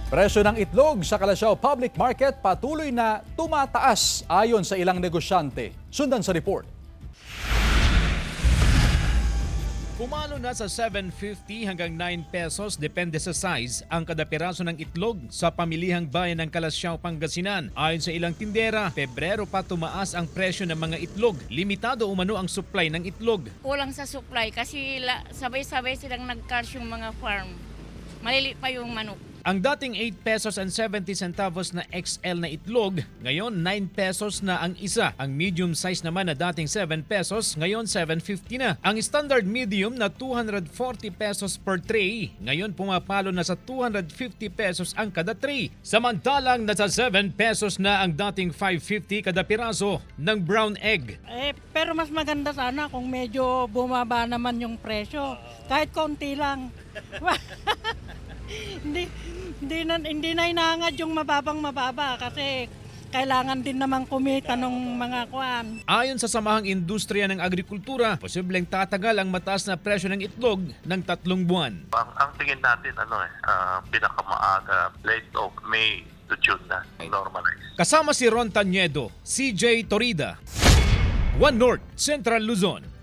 Presyo ng itlog sa Calasiao Public Market patuloy na tumataas ayon sa ilang negosyante. Sundan sa report. Pumalo na sa 7.50 hanggang 9 pesos depende sa size ang kada piraso ng itlog sa pamilihang bayan ng Calasiao, Pangasinan. Ayon sa ilang tindera, Pebrero pa tumaas ang presyo ng mga itlog. Limitado umano ang supply ng itlog. Kulang sa supply kasi sabay-sabay silang nag-crush yung mga farm. Maliliit pa yung manok. Ang dating 8 pesos and 70 centavos na XL na itlog, ngayon 9 pesos na ang isa. Ang medium size naman na dating 7 pesos, ngayon 7.50 na. Ang standard medium na 240 pesos per tray, ngayon pumapalo na sa 250 pesos ang kada tray. Samantalang nasa 7 pesos na ang dating 550 kada piraso ng brown egg. Pero mas maganda sana kung medyo bumaba naman yung presyo. Kahit konti lang. hindi na inangad yung mababa kasi kailangan din naman kumita ng mga kwan. Ayon sa Samahang Industriya ng Agrikultura, posibleng tatagal ang mataas na presyo ng itlog ng 3 buwan. Ang tingin natin pinakamaaga late of May to June na normalize. Kasama si Ron Tanyedo, CJ Torida, One North, Central Luzon.